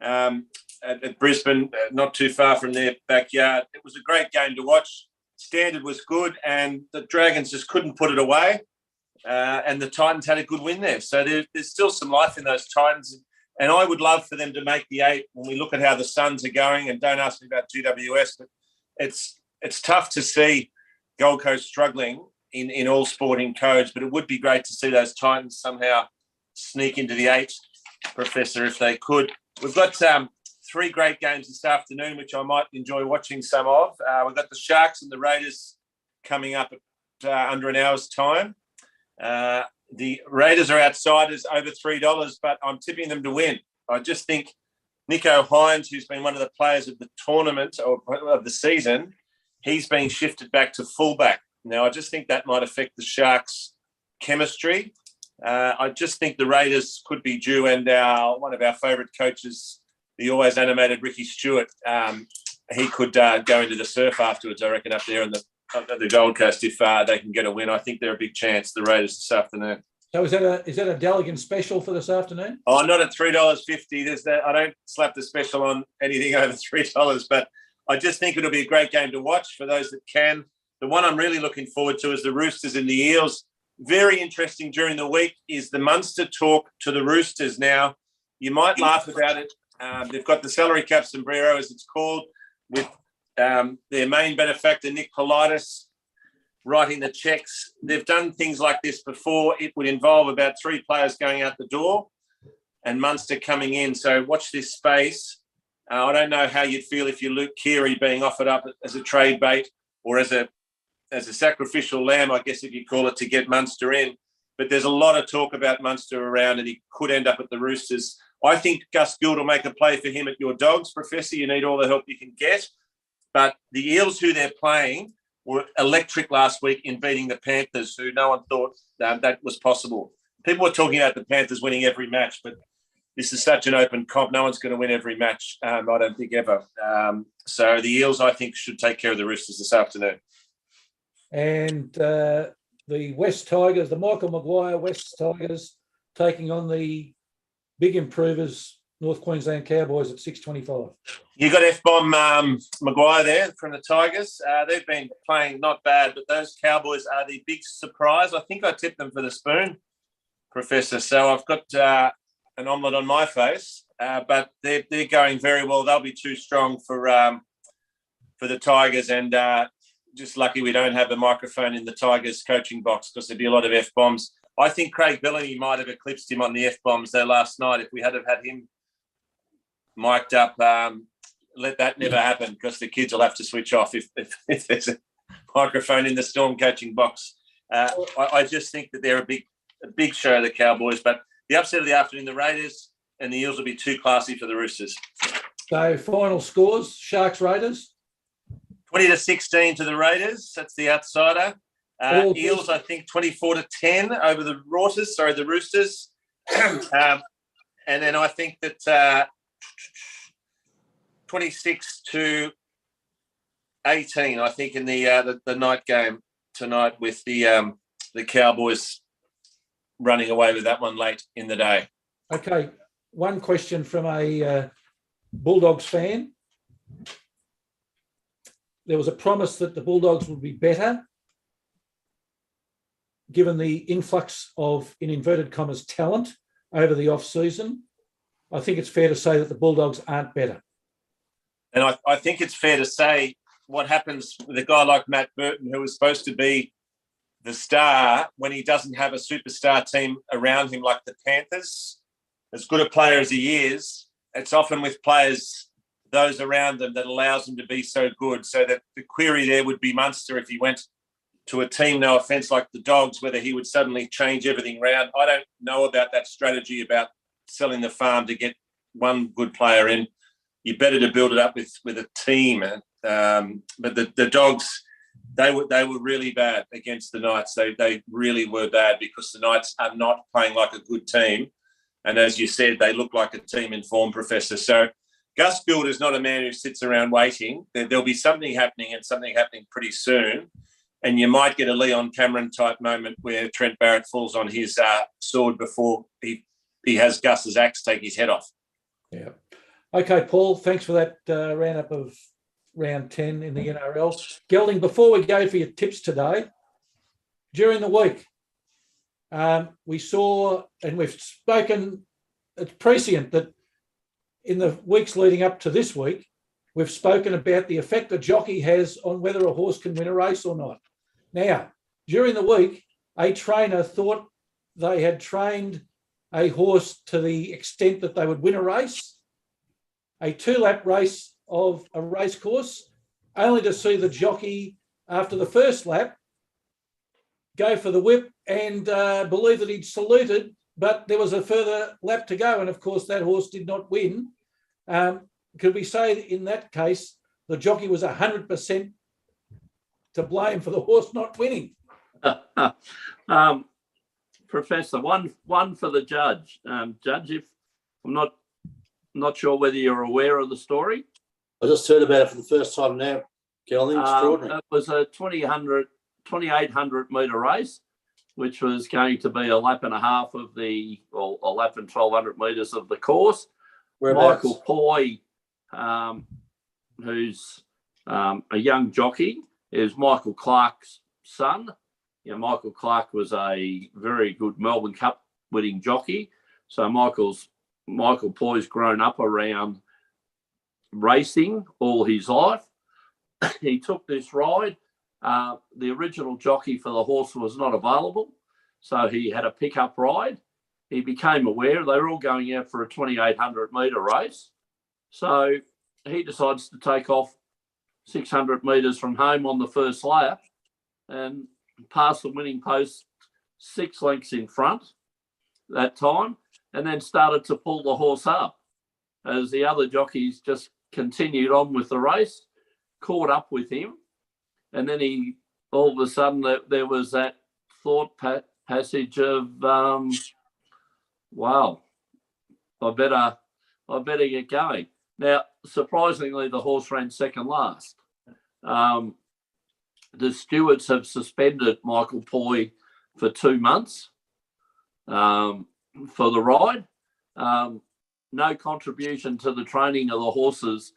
at Brisbane, not too far from their backyard. It was a great game to watch. Standard was good, and the Dragons just couldn't put it away. And the Titans had a good win there. So there's still some life in those Titans. And I would love for them to make the 8 when we look at how the Suns are going. And don't ask me about GWS, but it's tough to see Gold Coast struggling in all sporting codes. But it would be great to see those Titans somehow sneak into the 8, Professor, if they could. We've got 3 great games this afternoon, which I might enjoy watching some of. We've got the Sharks and the Raiders coming up at under an hour's time. The Raiders are outsiders over $3, but I'm tipping them to win. I just think Nico Hines, who's been one of the players of the tournament or of the season, he's being shifted back to fullback. Now, I just think that might affect the Sharks' chemistry. I just think the Raiders could be due, and one of our favourite coaches, the always animated Ricky Stewart, he could go into the surf afterwards, I reckon, up there in the Gold Coast if they can get a win. I think they're a big chance, the Raiders, this afternoon. So is that a Dalligan special for this afternoon? Oh, not at $3.50. I don't slap the special on anything over $3, but I just think it'll be a great game to watch for those that can. The one I'm really looking forward to is the Roosters and the Eels. Very interesting during the week is the Munster talk to the Roosters now. You might laugh about it. They've got the salary cap sombrero, as it's called. with their main benefactor, Nick Politis, writing the checks. They've done things like this before. It would involve about 3 players going out the door and Munster coming in. So watch this space. I don't know how you'd feel if you Luke Keary being offered up as a trade bait or as a sacrificial lamb, I guess if you call it, to get Munster in. But there's a lot of talk about Munster around and he could end up at the Roosters. I think Gus Gould will make a play for him at your Dogs, Professor. You need all the help you can get. But the Eels, who they're playing, were electric last week in beating the Panthers, who no one thought that was possible. People were talking about the Panthers winning every match, but this is such an open comp. No one's going to win every match, I don't think, ever. So the Eels, I think, should take care of the Roosters this afternoon. And the West Tigers, the Michael Maguire West Tigers, taking on the big improvers, North Queensland Cowboys at 6:25. You got F-Bomb Maguire there from the Tigers. They've been playing not bad, but those Cowboys are the big surprise. I think I tipped them for the spoon, Professor. So I've got an omelette on my face, but they're going very well. They'll be too strong for the Tigers, and just lucky we don't have a microphone in the Tigers coaching box because there'd be a lot of F-bombs. I think Craig Bellamy might have eclipsed him on the F-bombs there last night. If we had have had him mic'd up, let that never happen because the kids will have to switch off if there's a microphone in the Storm coaching box. I just think that they're a big show, the Cowboys, but the upset of the afternoon, the Raiders and the Eels will be too classy for the Roosters. So final scores, Sharks Raiders. 20-16 to the Raiders. That's the outsider. Eels, I think 24-10 over the Roosters. And then I think that 26-18, I think, in the night game tonight with the Cowboys running away with that one late in the day. Okay, one question from a Bulldogs fan. There was a promise that the Bulldogs would be better given the influx of, in inverted commas, talent over the off-season. I think it's fair to say that the Bulldogs aren't better. And I think it's fair to say what happens with a guy like Matt Burton, who was supposed to be the star, when he doesn't have a superstar team around him like the Panthers, as good a player as he is, it's often with players, those around them, that allows him to be so good. So that the query there would be Munster if he went to a team, no offence, like the Dogs, whether he would suddenly change everything around. I don't know about that strategy about selling the farm to get one good player in. You're better to build it up with a team. But the Dogs, they were really bad against the Knights. They really were bad because the Knights are not playing like a good team. And as you said, they look like a team in form, Professor. So Gus Gould is not a man who sits around waiting. There'll be something happening and something happening pretty soon. And you might get a Leon Cameron type moment where Trent Barrett falls on his sword before he has Gus's axe take his head off. Yeah. Okay, Paul, thanks for that roundup of round 10 in the NRL. Gelding, before we go for your tips today, during the week, we saw, and we've spoken, it's prescient that in the weeks leading up to this week, we've spoken about the effect a jockey has on whether a horse can win a race or not. Now, during the week, a trainer thought they had trained a horse to the extent that they would win a race, a 2-lap race of a race course, only to see the jockey after the first lap go for the whip and believe that he'd saluted, but there was a further lap to go. And of course, that horse did not win. Could we say in that case, the jockey was 100% to blame for the horse not winning? Professor, one for the judge. Judge, if I'm not sure whether you're aware of the story. I just heard about it for the first time now, Gelding. Extraordinary. It was a 2,800 metre race, which was going to be a lap and a half of a lap and 1,200 metres of the course. Michael Poy, who's a young jockey, is Michael Clark's son. You know, Michael Clark was a very good Melbourne Cup winning jockey. So Michael Poy's grown up around racing all his life. He took this ride. The original jockey for the horse was not available, so he had a pickup ride. He became aware they were all going out for a 2,800 metre race. So he decides to take off 600 metres from home on the first lap and pass the winning post 6 lengths in front that time, and then started to pull the horse up as the other jockeys just continued on with the race, caught up with him. And then he, all of a sudden, there was that thought passage of, wow, I better get going. Now, surprisingly, the horse ran second last. The stewards have suspended Michael Poy for 2 months for the ride. No contribution to the training of the horses.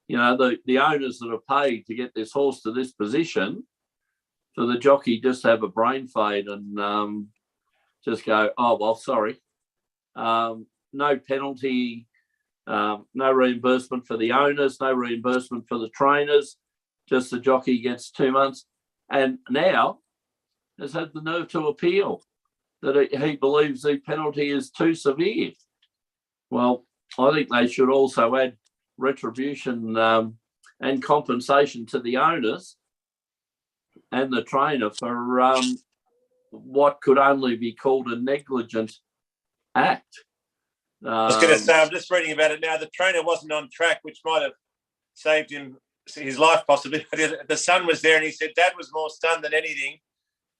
You know, the owners that have paid to get this horse to this position, for the jockey just have a brain fade and just go, oh, well, sorry. No penalty, no reimbursement for the owners, no reimbursement for the trainers, just the jockey gets 2 months. And now has had the nerve to appeal that he believes the penalty is too severe. Well, I think they should also add retribution and compensation to the owners and the trainer for what could only be called a negligent act. I was going to say, I'm just reading about it now. The trainer wasn't on track, which might have saved him his life possibly. The son was there and he said Dad was more stunned than anything.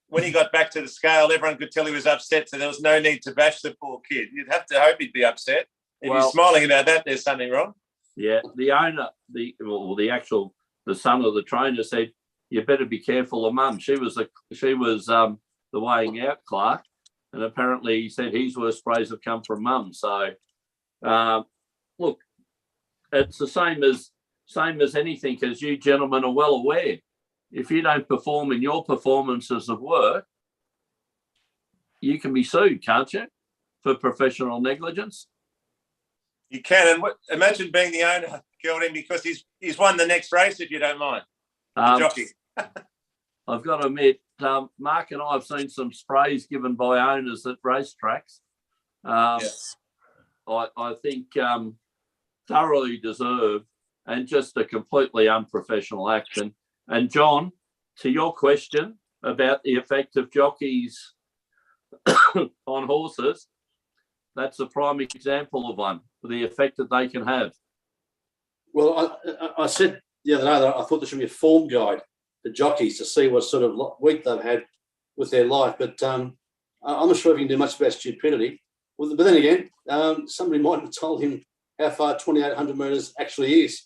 When he got back to the scale, everyone could tell he was upset, so there was no need to bash the poor kid. You'd have to hope he'd be upset. If you're smiling about that, there's something wrong. Yeah, the owner, the son of the trainer said, you better be careful of Mum. She was the weighing out clerk, and apparently he said his worst sprays have come from Mum. So, look, it's the same as anything, as you gentlemen are well aware. If you don't perform in your performances of work, you can be sued, can't you, for professional negligence? You can. And imagine being the owner, Gelding, because he's won the next race, if you don't mind. Jockey. I've got to admit, Mark and I have seen some sprays given by owners at racetracks. Yes. I think thoroughly deserved and just a completely unprofessional action. And John, to your question about the effect of jockeys on horses, that's a prime example of one, the effect that they can have. Well, I said the other day that I thought there should be a form guide for jockeys to see what sort of week they've had with their life. But I'm not sure if you can do much about stupidity. But then again, somebody might have told him how far 2,800 metres actually is.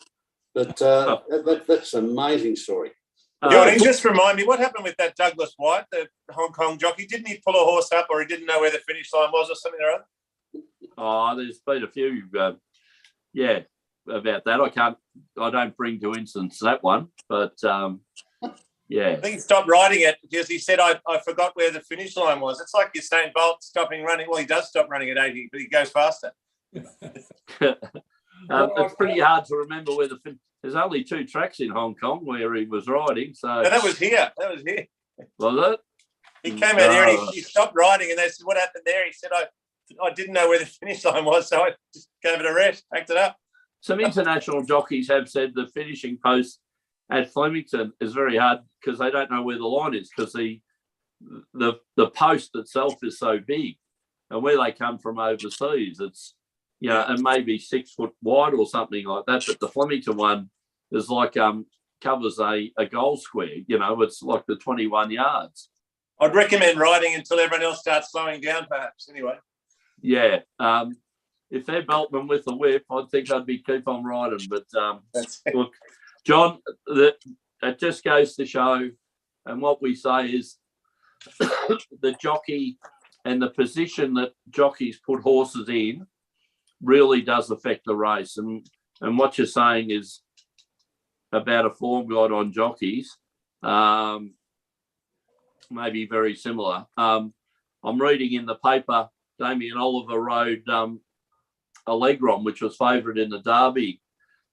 But that's an amazing story. Gelding, just remind me, what happened with that Douglas White, the Hong Kong jockey? Didn't he pull a horse up, or he didn't know where the finish line was, or something or other? Oh, there's been a few, about that. I don't bring to instance that one, but yeah. I think he stopped riding it because he said, I forgot where the finish line was. It's like Usain Bolt stopping running. Well, he does stop running at 80, but he goes faster. It's pretty hard to remember where there's only 2 tracks in Hong Kong where he was riding. So no, that was here. Was it? He came out here and he stopped riding, and they said, what happened there? He said, I didn't know where the finish line was, so I just gave it a rest, packed it up. Some international jockeys have said the finishing post at Flemington is very hard because they don't know where the line is, because the post itself is so big, and where they come from overseas, it's and maybe 6 foot wide or something like that. But the Flemington one is like covers a goal square. It's like the 21 yards. I'd recommend riding until everyone else starts slowing down, perhaps. Anyway. Yeah. If they're Beltman with the whip, I'd think I'd keep on riding. But look, John, it just goes to show, and what we say is the jockey and the position that jockeys put horses in really does affect the race. And what you're saying is about a form guide on jockeys, maybe very similar. I'm reading in the paper, Damien Oliver rode Allegron, which was favourite in the Derby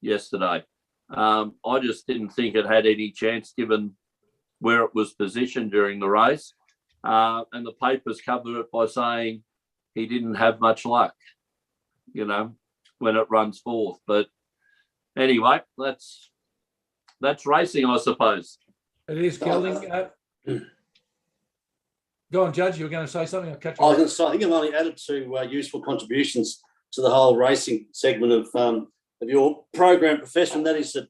yesterday. I just didn't think it had any chance given where it was positioned during the race. And the papers covered it by saying he didn't have much luck, when it runs fourth. But anyway, that's racing, I suppose. It is, Gelding. Go on, Judge. You were going to say something? I'll catch you. I was going to say, I think I've only added two useful contributions to the whole racing segment of your program, Professor, and that is that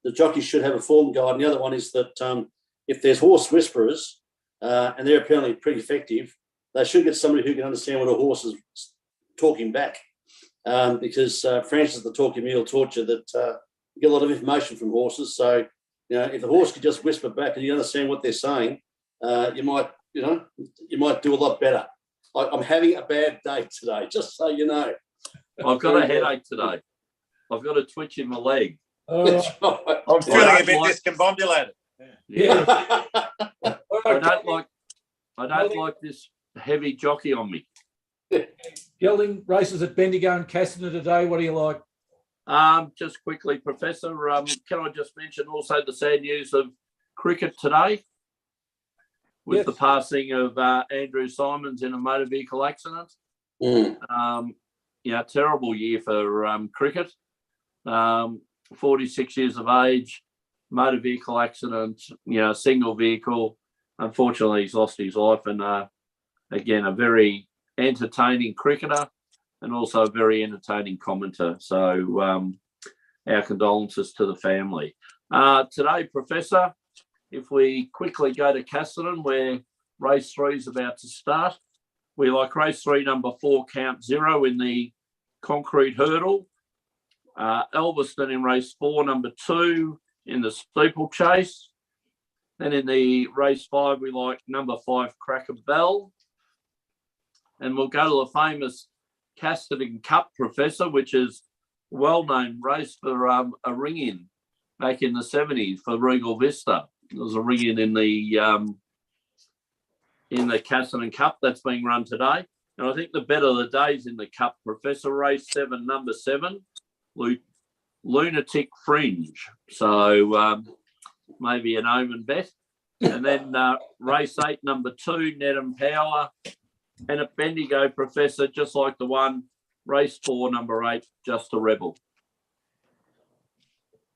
the jockeys should have a form guide. And the other one is that if there's horse whisperers, and they're apparently pretty effective, they should get somebody who can understand what a horse is talking back. Because Francis the Talking Mule taught you that you get a lot of information from horses. So, if the horse could just whisper back and you understand what they're saying, you might do a lot better. I'm having a bad day today, just so you know. I've got a headache today. I've got a twitch in my leg. That's right. I'm feeling a bit discombobulated. Yeah. I don't like this heavy jockey on me. Gelding, races at Bendigo and Cassina today. What do you like? Just quickly, Professor, can I just mention also the sad news of cricket today with the passing of Andrew Simons in a motor vehicle accident. Terrible year for cricket. 46 years of age, motor vehicle accident, single vehicle. Unfortunately, he's lost his life. And again, a very entertaining cricketer and also a very entertaining commentator. So our condolences to the family. Today, Professor, if we quickly go to Cassinan, where race 3 is about to start, we like race 3, number 4, Count Zero in the concrete hurdle. Elveston in race 4, number 2 in the steeplechase. Then in the race 5, we like number 5, Cracker Bell. And we'll go to the famous Casterton Cup, Professor, which is a well-known race for a ring-in back in the 70s for Regal Vista. There was a ring-in in the Casterton Cup that's being run today. And I think the bet of the days in the Cup, Professor, race 7, number 7, Lunatic Fringe. So maybe an omen bet. And then race 8, number 2, Nedham Power. And at Bendigo, Professor, just like the one, race 4, number 8, Just a Rebel.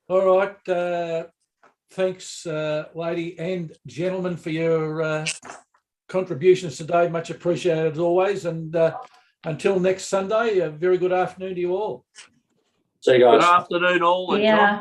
All right. Thanks, lady and gentlemen, for your contributions today. Much appreciated as always. And until next Sunday, a very good afternoon to you all. See you guys. Good afternoon, all. Yeah.